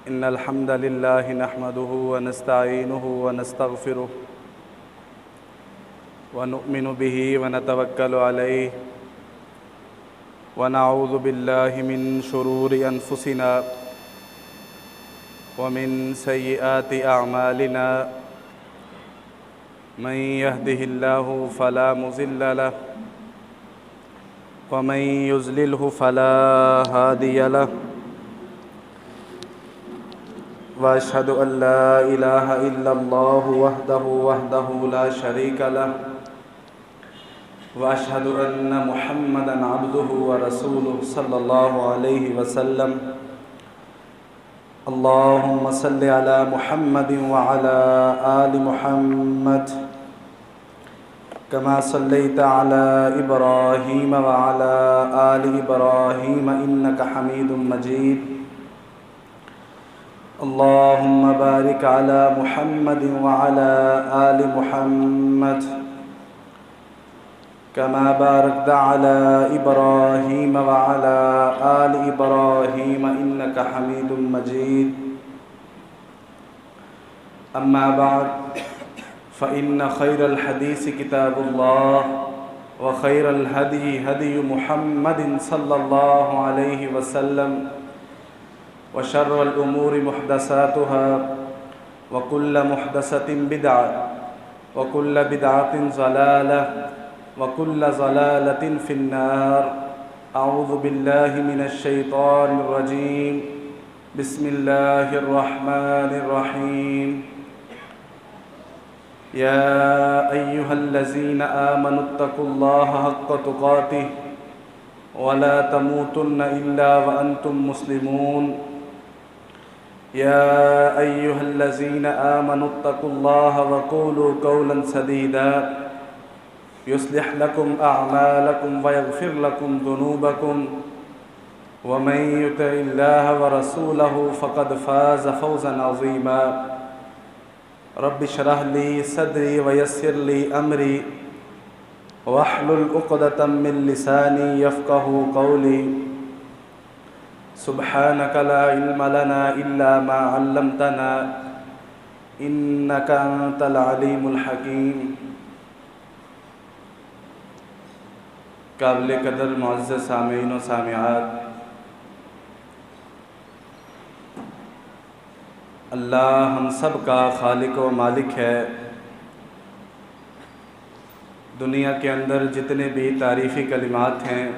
إن الحمد لله نحمده ونستعينه ونستغفره ونؤمن به ونتوكل عليه ونعوذ بالله من شرور أنفسنا ومن سيئات أعمالنا من يهده الله فلا مضل له ومن يضلله فلا هادي له وأشهد أن لا إله إلا الله وحده لا شريك له وأشهد أن محمدًا عبده ورسوله صلى الله عليه وسلم اللهم صل على محمد وعلى آل محمد كما صليت على إبراهيم وعلى آل إبراهيم إنك حميد مجيد اللهم بارك على محمد وعلى آل محمد كما باركت على إبراهيم وعلى آل إبراهيم إنك حميد مجيد أما بعد فإن خير الحديث كتاب الله وخير الهدي هدي محمد صلى الله عليه وسلم وشر الأمور محدثاتها وكل محدثة بدعة وكل بدعة ضلالة وكل ضلالة في النار أعوذ بالله من الشيطان الرجيم بسم الله الرحمن الرحيم يا أيها الذين آمنوا اتقوا الله حق تقاته ولا تموتن إلا وأنتم مسلمون يا أيها الذين آمنوا اتقوا الله وقولوا قولا سديدا يصلح لكم أعمالكم ويغفر لكم ذنوبكم ومن يطع الله ورسوله فقد فاز فوزا عظيما رب اشرح لي صدري ويسر لي أمري واحلل عقدة من لساني يفقهوا قولي سبحانك لا علم لنا إلا ما علمتنا إنك أنت العليم الحكيم قابل قدر معزز سامعین و سامعات، اللہ ہم سب کا خالق و مالک ہے۔ دنیا کے اندر جتنے بھی تعریفی کلمات ہیں،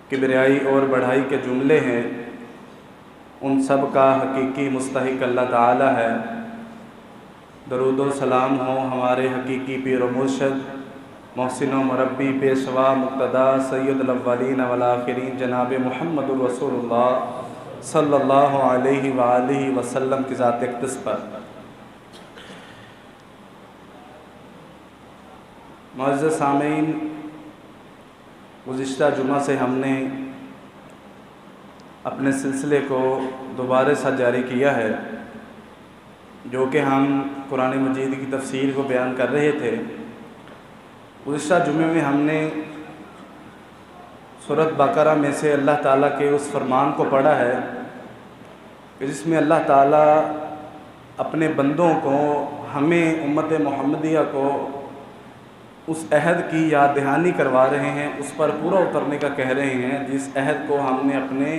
کبریائی اور بڑھائی کے جملے ہیں، ان سب کا حقیقی مستحق اللہ تعالی ہے۔ درود و سلام ہو ہمارے حقیقی پیر و مرشد، محسن و مربی، پیشوا مقتدا، سید الاولین والآخرین جناب محمد رسول اللہ صلی اللہ علیہ وآلہ وسلم کی ذات اقدس پر۔ معزز سامعین، گزشتہ جمعہ سے ہم نے اپنے سلسلے کو دوبارہ سے جاری کیا ہے، جو کہ ہم قرآن مجید کی تفسیر کو بیان کر رہے تھے۔ گزشتہ جمعے میں ہم نے سورۃ بقرہ میں سے اللہ تعالیٰ کے اس فرمان کو پڑھا ہے کہ جس میں اللہ تعالیٰ اپنے بندوں کو، ہمیں امت محمدیہ کو اس عہد کی یاد دہانی کروا رہے ہیں، اس پر پورا اترنے کا کہہ رہے ہیں جس عہد کو ہم نے اپنے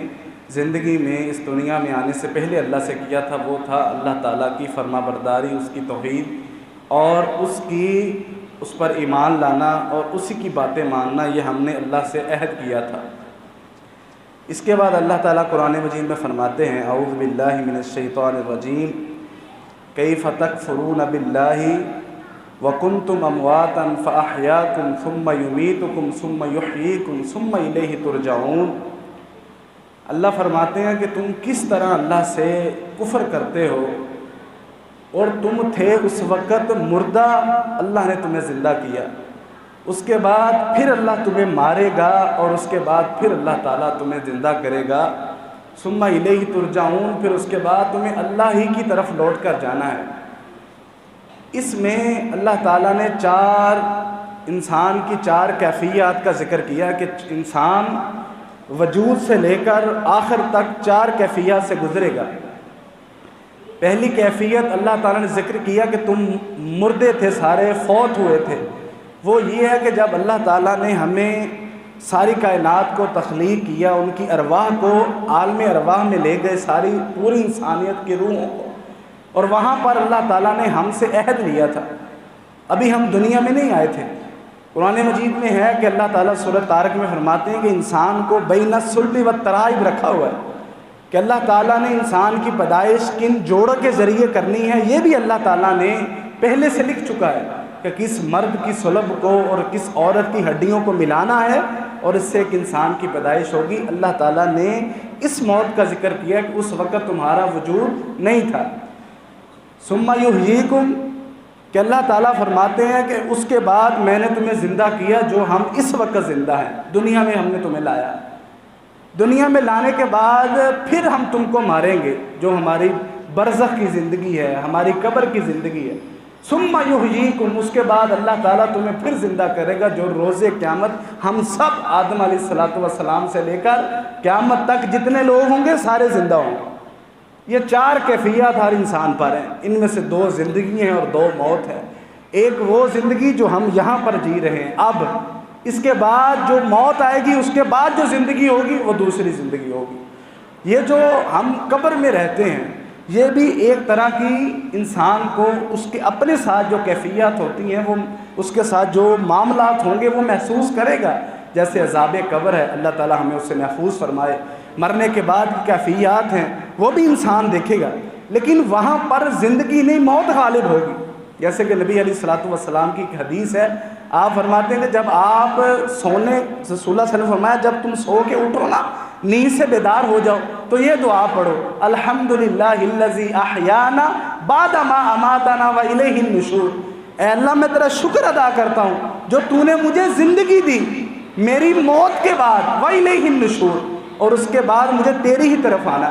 زندگی میں اس دنیا میں آنے سے پہلے اللہ سے کیا تھا۔ وہ تھا اللہ تعالیٰ کی فرما برداری، اس کی توحید اور اس پر ایمان لانا اور اسی کی باتیں ماننا۔ یہ ہم نے اللہ سے عہد کیا تھا۔ اس کے بعد اللہ تعالیٰ قرآن مجید میں فرماتے ہیں، اعوذ باللہ من الشیطان الرجیم، کیف تکفرون باللہ وکنتم امواتا فاحیاکم ثم یمیتکم ثم یحییکم ثم الیہ ترجعون۔ اللہ فرماتے ہیں کہ تم کس طرح اللہ سے کفر کرتے ہو، اور تم تھے اس وقت مردہ، اللہ نے تمہیں زندہ کیا، اس کے بعد پھر اللہ تمہیں مارے گا اور اس کے بعد پھر اللہ تعالیٰ تمہیں زندہ کرے گا، ثم الیہ ترجعون، پھر اس کے بعد تمہیں اللہ ہی کی طرف لوٹ کر جانا ہے۔ اس میں اللہ تعالیٰ نے انسان کی چار کیفیات کا ذکر کیا کہ انسان وجود سے لے کر آخر تک 4 کیفیات سے گزرے گا۔ پہلی کیفیت اللہ تعالیٰ نے ذکر کیا کہ تم مردے تھے، سارے فوت ہوئے تھے، وہ یہ ہے کہ جب اللہ تعالیٰ نے ہمیں ساری کائنات کو تخلیق کیا، ان کی ارواح کو عالم ارواح میں لے گئے، ساری پوری انسانیت کی روحوں کو، اور وہاں پر اللہ تعالیٰ نے ہم سے عہد لیا تھا۔ ابھی ہم دنیا میں نہیں آئے تھے۔ قرآن مجید میں ہے کہ اللہ تعالیٰ سورۃ طارق میں فرماتے ہیں کہ انسان کو بین الصلب والترائب رکھا ہوا ہے، کہ اللہ تعالیٰ نے انسان کی پیدائش کن جوڑوں کے ذریعے کرنی ہے، یہ بھی اللہ تعالیٰ نے پہلے سے لکھ چکا ہے کہ کس مرد کی صلب کو اور کس عورت کی ہڈیوں کو ملانا ہے اور اس سے ایک انسان کی پیدائش ہوگی۔ اللہ تعالیٰ نے اس موت کا ذکر کیا کہ اس وقت تمہارا وجود نہیں تھا۔ ثم یحییکم، کہ اللہ تعالیٰ فرماتے ہیں کہ اس کے بعد میں نے تمہیں زندہ کیا جو ہم اس وقت زندہ ہیں، دنیا میں ہم نے تمہیں لایا، دنیا میں لانے کے بعد پھر ہم تم کو ماریں گے، جو ہماری برزخ کی زندگی ہے، ہماری قبر کی زندگی ہے۔ ثم یحییکم، اس کے بعد اللہ تعالیٰ تمہیں پھر زندہ کرے گا، جو روز قیامت ہم سب آدم علیہ السلام سے لے کر قیامت تک جتنے لوگ ہوں گے سارے زندہ ہوں گے۔ یہ 4 کیفیات ہر انسان پر ہیں، ان میں سے 2 زندگی ہیں اور 2 موت ہے۔ ایک وہ زندگی جو ہم یہاں پر جی رہے ہیں اب، اس کے بعد جو موت آئے گی، اس کے بعد جو زندگی ہوگی وہ دوسری زندگی ہوگی۔ یہ جو ہم قبر میں رہتے ہیں، یہ بھی ایک طرح کی انسان کو اس کے اپنے ساتھ جو کیفیات ہوتی ہیں، وہ اس کے ساتھ جو معاملات ہوں گے وہ محسوس کرے گا، جیسے عذاب قبر ہے، اللہ تعالیٰ ہمیں اس سے محفوظ فرمائے۔ مرنے کے بعد کی کیفیات ہیں وہ بھی انسان دیکھے گا، لیکن وہاں پر زندگی نہیں، موت غالب ہوگی۔ جیسے کہ نبی علیہ السلام کی ایک حدیث ہے، آپ فرماتے ہیں کہ جب آپ سونے، رسول اللہ صلی اللہ علیہ وسلم فرمایا جب تم سو کے اٹھو نا، نیند سے بیدار ہو جاؤ تو یہ دعا پڑھو، الحمدللہ الذی احیانا بعد ما اماتنا والیہ النشور۔ اے اللہ میں تیرا شکر ادا کرتا ہوں جو تو نے مجھے زندگی دی میری موت کے بعد، والیہ النشور، اور اس کے بعد مجھے تیری ہی طرف آنا۔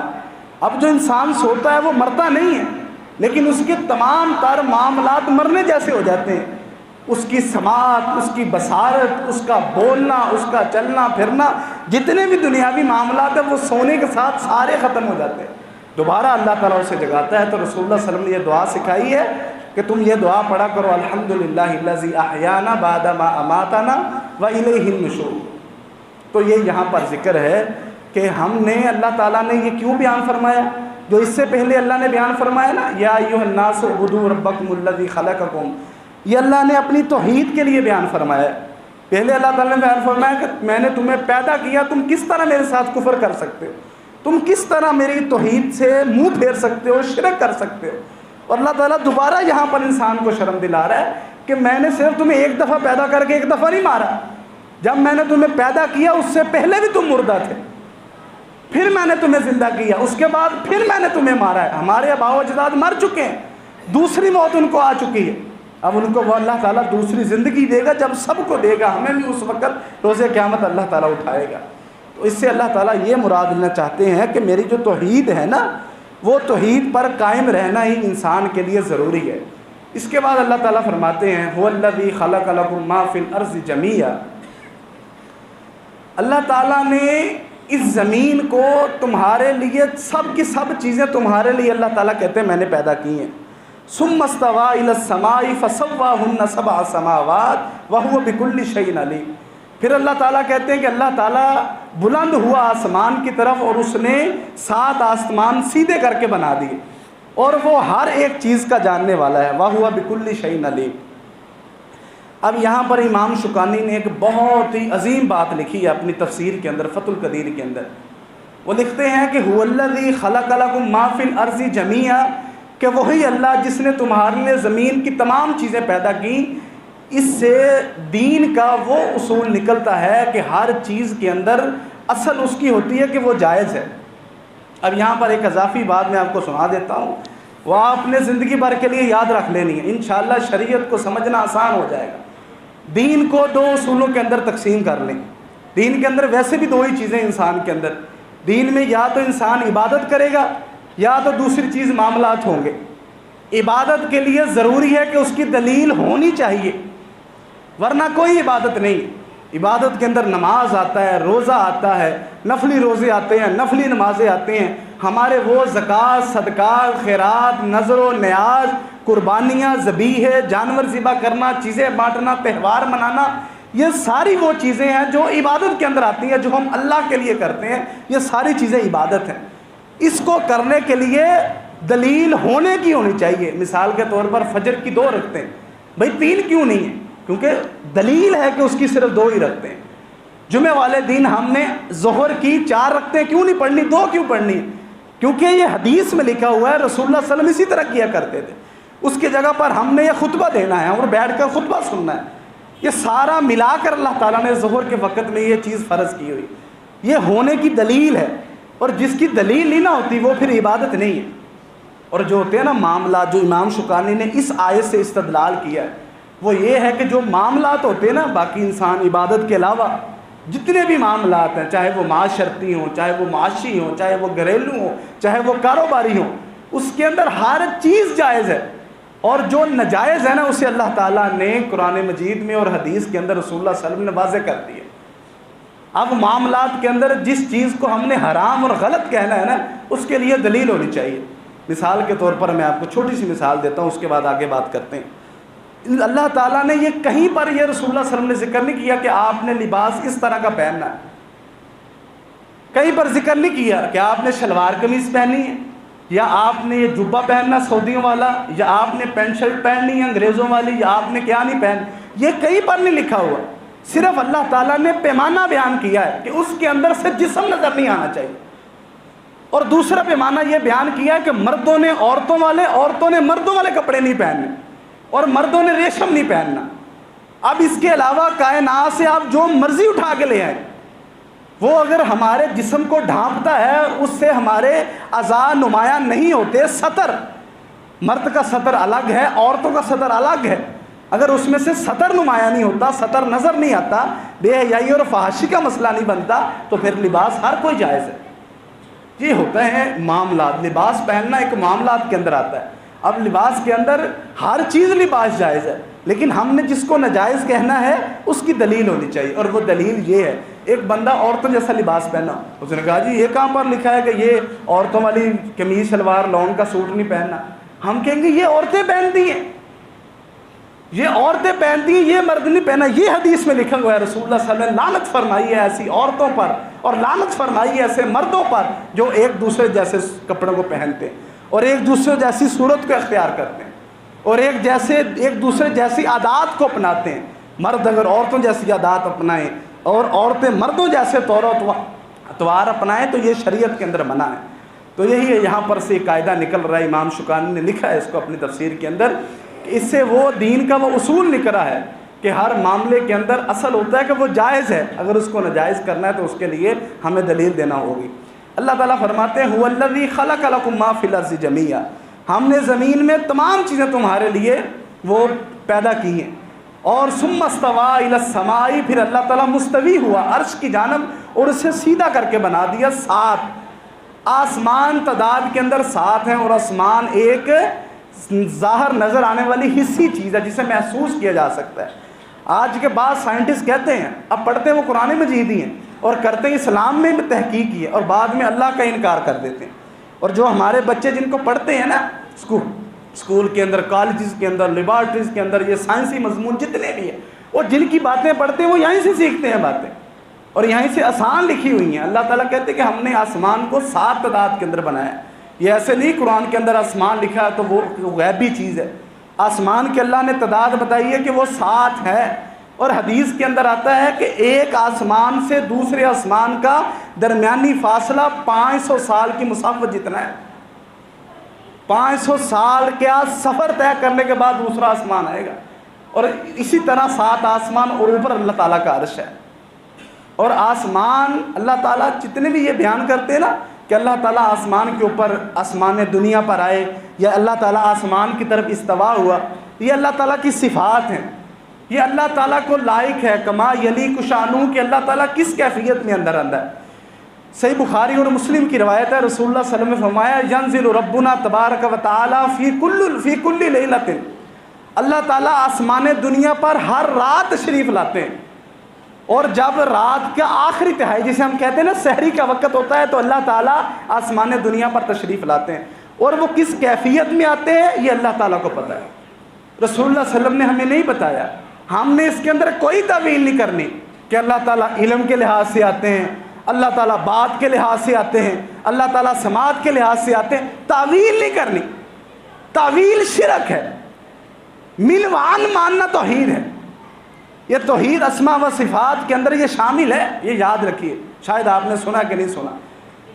اب جو انسان سوتا ہے وہ مرتا نہیں ہے، لیکن اس کے تمام تر معاملات مرنے جیسے ہو جاتے ہیں۔ اس کی سماعت، اس کی بصارت، اس کا بولنا، اس کا چلنا پھرنا، جتنے بھی دنیاوی معاملات ہیں وہ سونے کے ساتھ سارے ختم ہو جاتے ہیں۔ دوبارہ اللہ تعالیٰ اسے جگاتا ہے، تو رسول اللہ صلی اللہ علیہ وسلم نے یہ دعا سکھائی ہے کہ تم یہ دعا پڑھا کرو، الحمدللہ الذی احیانا بعد ما اماتنا والیہ النشور۔ تو یہ یہاں پر ذکر ہے کہ ہم نے، اللہ تعالیٰ نے یہ کیوں بیان فرمایا، جو اس سے پہلے اللہ نے بیان فرمایا نا، یا ایھا الناس اعبدوا ربکم الذی خلقکم، یہ اللہ نے اپنی توحید کے لیے بیان فرمایا ہے۔ پہلے اللہ تعالیٰ نے بیان فرمایا کہ میں نے تمہیں پیدا کیا، تم کس طرح میرے ساتھ کفر کر سکتے ہو، تم کس طرح میری توحید سے منہ پھیر سکتے ہو، شرک کر سکتے ہو۔ اور اللہ تعالیٰ دوبارہ یہاں پر انسان کو شرم دلا رہا ہے کہ میں نے صرف تمہیں ایک دفعہ پیدا کر کے ایک دفعہ نہیں مارا، جب میں نے تمہیں پیدا کیا اس سے پہلے بھی تم مردہ تھے، پھر میں نے تمہیں زندہ کیا، اس کے بعد پھر میں نے تمہیں مارا ہے۔ ہمارے آباء و اجداد مر چکے ہیں، دوسری موت ان کو آ چکی ہے، اب ان کو وہ اللہ تعالیٰ دوسری زندگی دے گا، جب سب کو دے گا ہمیں بھی اس وقت روز قیامت اللہ تعالیٰ اٹھائے گا۔ تو اس سے اللہ تعالیٰ یہ مراد لینا چاہتے ہیں کہ میری جو توحید ہے نا، وہ توحید پر قائم رہنا ہی انسان کے لیے ضروری ہے۔ اس کے بعد اللہ تعالیٰ فرماتے ہیں هو الذی خلق لکم ما فی الارض جمیعا، اللہ تعالیٰ نے اس زمین کو تمہارے لیے، سب کی سب چیزیں تمہارے لیے اللہ تعالیٰ کہتے ہیں میں نے پیدا کی ہیں۔ ثم استوى الی السماء فسواہن 7 سماوات وہو بکل شیء علیم، پھر اللہ تعالیٰ کہتے ہیں کہ اللہ تعالیٰ بلند ہوا آسمان کی طرف اور اس نے 7 آسمان سیدھے کر کے بنا دیے، اور وہ ہر ایک چیز کا جاننے والا ہے، وہو بکل شیء علیم۔ اب یہاں پر امام شوکانی نے ایک بہت ہی عظیم بات لکھی ہے اپنی تفسیر کے اندر، فتح القدیر کے اندر۔ وہ لکھتے ہیں کہ هو الذی خلق لکم ما فی الارض جمیعا، کہ وہی اللہ جس نے تمہارے لیے زمین کی تمام چیزیں پیدا کی۔ اس سے دین کا وہ اصول نکلتا ہے کہ ہر چیز کے اندر اصل اس کی ہوتی ہے کہ وہ جائز ہے۔ اب یہاں پر ایک اضافی بات میں آپ کو سنا دیتا ہوں، وہ آپ نے زندگی بھر کے لیے یاد رکھ لینی ہے، انشاءاللہ شریعت کو سمجھنا آسان ہو جائے گا۔ دین کو 2 اصولوں کے اندر تقسیم کر لیں۔ دین کے اندر ویسے بھی 2 ہی چیزیں انسان کے اندر، دین میں یا تو انسان عبادت کرے گا یا تو دوسری چیز معاملات ہوں گے۔ عبادت کے لیے ضروری ہے کہ اس کی دلیل ہونی چاہیے، ورنہ کوئی عبادت نہیں۔ عبادت کے اندر نماز آتا ہے، روزہ آتا ہے، نفلی روزے آتے ہیں، نفلی نمازیں آتے ہیں، ہمارے وہ زکوٰۃ، صدقات، خیرات، نذر و نیاز، قربانیاں، ذبیح، جانور ذبح کرنا، چیزیں بانٹنا، تہوار منانا، یہ ساری وہ چیزیں ہیں جو عبادت کے اندر آتی ہیں، جو ہم اللہ کے لیے کرتے ہیں، یہ ساری چیزیں عبادت ہیں۔ اس کو کرنے کے لیے دلیل ہونے کی ہونی چاہیے۔ مثال کے طور پر فجر کی 2 رکھتے ہیں، بھائی 3 کیوں نہیں ہیں؟ کیونکہ دلیل ہے کہ اس کی صرف 2 ہی رکھتے ہیں۔ جمعہ والے دن ہم نے ظہر کی 4 رکھتے ہیں، کیوں نہیں پڑھنی؟ 2 کیوں پڑھنی؟ کیونکہ یہ حدیث میں لکھا ہوا ہے، رسول اللہ صلی اللہ علیہ وسلم اسی طرح کیا کرتے تھے۔ اس کی جگہ پر ہم نے یہ خطبہ دینا ہے اور بیٹھ کر خطبہ سننا ہے، یہ سارا ملا کر اللہ تعالیٰ نے ظہر کے وقت میں یہ چیز فرض کی ہوئی، یہ ہونے کی دلیل ہے۔ اور جس کی دلیل ہی نہ ہوتی وہ پھر عبادت نہیں ہے۔ اور جو ہوتے ہیں نا معاملات، جو امام شوکانی نے اس آیت سے استدلال کیا ہے وہ یہ ہے کہ جو معاملات ہوتے ہیں نا، باقی انسان عبادت کے علاوہ جتنے بھی معاملات ہیں، چاہے وہ معاشرتی ہوں، چاہے وہ معاشی ہوں، چاہے وہ گھریلو ہوں، چاہے وہ کاروباری ہوں، اس کے اندر ہر چیز جائز ہے، اور جو ناجائز ہے نا اسے اللہ تعالیٰ نے قرآن مجید میں اور حدیث کے اندر رسول اللہ صلی اللہ علیہ وسلم نے واضح کر دی ہے۔ اب معاملات کے اندر جس چیز کو ہم نے حرام اور غلط کہنا ہے نا، اس کے لیے دلیل ہونی چاہیے۔ مثال کے طور پر میں آپ کو چھوٹی سی مثال دیتا ہوں، اس کے بعد آگے بات کرتے ہیں۔ اللہ تعالیٰ نے یہ کہیں پر یہ رسول اللہ صلی اللہ علیہ وسلم نے ذکر نہیں کیا کہ آپ نے لباس اس طرح کا پہننا ہے، کہیں پر ذکر نہیں کیا کہ آپ نے شلوار قمیض پہنی ہے، یا آپ نے یہ جبہ پہننا سعودیوں والا، یا آپ نے پینٹ شرٹ پہننی ہے انگریزوں والی، یا آپ نے کیا نہیں پہن، یہ کہیں پر نہیں لکھا ہوا۔ صرف اللہ تعالیٰ نے پیمانہ بیان کیا ہے کہ اس کے اندر سے جسم نظر نہیں آنا چاہیے، اور دوسرا پیمانہ یہ بیان کیا ہے کہ مردوں نے عورتوں والے، عورتوں نے مردوں والے کپڑے نہیں پہننے، اور مردوں نے ریشم نہیں پہننا۔ اب اس کے علاوہ کائنات سے آپ جو مرضی اٹھا کے لے آئیں، وہ اگر ہمارے جسم کو ڈھانپتا ہے اس سے ہمارے اعضاء نمایاں نہیں ہوتے۔ سطر، مرد کا سطر الگ ہے، عورتوں کا سطر الگ ہے، اگر اس میں سے سطر نمایاں نہیں ہوتا، سطر نظر نہیں آتا، بے حیائی اور فحاشی کا مسئلہ نہیں بنتا، تو پھر لباس ہر کوئی جائز ہے۔ یہ ہوتا ہے معاملات، لباس پہننا ایک معاملات کے اندر آتا ہے۔ اب لباس کے اندر ہر چیز لباس جائز ہے، لیکن ہم نے جس کو ناجائز کہنا ہے اس کی دلیل ہونی چاہیے، اور وہ دلیل یہ ہے۔ ایک بندہ عورتوں جیسا لباس پہنا، اس نے کہا جی یہ کہاں پر لکھا ہے کہ یہ عورتوں والی قمیض شلوار لون کا سوٹ نہیں پہننا؟ ہم کہیں گے یہ عورتیں پہنتی ہیں، یہ عورتیں پہنتی ہیں، یہ مرد نہیں پہنا۔ یہ حدیث میں لکھا ہوا ہے، رسول اللہ صلی اللہ علیہ وسلم نے لعنت فرمائی ہے ایسی عورتوں پر، اور لعنت فرمائی ہے ایسے مردوں پر جو ایک دوسرے جیسے کپڑوں کو پہنتے ہیں اور ایک دوسرے جیسی صورت کو اختیار کرتے ہیں اور ایک دوسرے جیسی عادات کو اپناتے ہیں۔ مرد اگر عورتوں جیسی عادات اپنائیں اور عورتیں مردوں جیسے طور و اطوار اپنائیں تو یہ شریعت کے اندر منع ہے۔ تو یہی ہے، یہاں پر سے قاعدہ نکل رہا ہے، امام شوکانی نے لکھا ہے اس کو اپنی تفسیر کے اندر، کہ اس سے وہ دین کا وہ اصول نکلا ہے کہ ہر معاملے کے اندر اصل ہوتا ہے کہ وہ جائز ہے، اگر اس کو ناجائز کرنا ہے تو اس کے لیے ہمیں دلیل دینا ہوگی۔ اللہ تعالیٰ فرماتے ہیں هو الذی خلق لکم ما فی الارض جمیعا، ہم نے زمین میں تمام چیزیں تمہارے لیے وہ پیدا کی ہیں، اور ثم استوى الی السماء، پھر اللہ تعالیٰ مستوی ہوا عرش کی جانب اور اسے سیدھا کر کے بنا دیا 7۔ آسمان تعداد کے اندر 7 ہیں، اور آسمان ایک ظاہر نظر آنے والی حصی چیز ہے جسے محسوس کیا جا سکتا ہے۔ آج کے بعد سائنٹسٹ کہتے ہیں، اب پڑھتے ہیں وہ قرآن مجید ہی ہیں اور کرتے ہیں اسلام میں تحقیق کی ہے، اور بعد میں اللہ کا انکار کر دیتے ہیں۔ اور جو ہمارے بچے جن کو پڑھتے ہیں نا اسکول کے اندر، کالجز کے اندر، لیبارٹریز کے اندر، یہ سائنسی مضمون جتنے بھی ہیں، وہ جن کی باتیں پڑھتے ہیں وہ یہیں سے سیکھتے ہیں باتیں، اور یہیں سے آسان لکھی ہوئی ہیں۔ اللہ تعالیٰ کہتے ہیں کہ ہم نے آسمان کو 7 تعداد کے اندر بنایا ہے۔ یہ ایسے نہیں قرآن کے اندر آسمان لکھا ہے تو وہ غیبی چیز ہے، آسمان کے اللہ نے تعداد بتائی ہے کہ وہ 7 ہے، اور حدیث کے اندر آتا ہے کہ ایک آسمان سے دوسرے آسمان کا درمیانی فاصلہ 500 سال کی مسافت جتنا ہے۔ 500 سال کیا سفر طے کرنے کے بعد دوسرا آسمان آئے گا، اور اسی طرح 7 آسمان اور اوپر اللہ تعالیٰ کا عرش ہے۔ اور آسمان اللہ تعالیٰ جتنے بھی یہ بیان کرتے ہیں نا کہ اللہ تعالیٰ آسمان کے اوپر، آسمان دنیا پر آئے، یا اللہ تعالیٰ آسمان کی طرف استوا ہوا، یہ اللہ تعالیٰ کی صفات ہیں، یہ اللہ تعالیٰ کو لائق ہے، کما یلیق شانہ، کہ اللہ تعالیٰ کس کیفیت میں اندر ہے۔ صحیح بخاری اور مسلم کی روایت ہے، رسول اللہ صلی اللہ علیہ وسلم نے فرمایا ینزل ربنا تبارک و تعالی فی کل لیلۃ، اللہ تعالیٰ آسمان دنیا پر ہر رات تشریف لاتے ہیں، اور جب رات کا آخری تہائی جسے ہم کہتے ہیں نا سحری کا وقت ہوتا ہے تو اللہ تعالیٰ آسمان دنیا پر تشریف لاتے ہیں، اور وہ کس کیفیت میں آتے ہیں یہ اللہ تعالیٰ کو پتہ ہے، رسول اللہ صلی اللہ علیہ وسلم نے ہمیں نہیں بتایا، ہم نے اس کے اندر کوئی تعویل نہیں کرنی کہ اللہ تعالیٰ علم کے لحاظ سے آتے ہیں، اللہ تعالیٰ بات کے لحاظ سے آتے ہیں، اللہ تعالیٰ سماعت کے لحاظ سے آتے ہیں، تعویل نہیں کرنی، تعویل شرک ہے، ملوان ماننا توحید ہے، یہ توحید اسماء و صفات کے اندر یہ شامل ہے، یہ یاد رکھیے، شاید آپ نے سنا کہ نہیں سنا،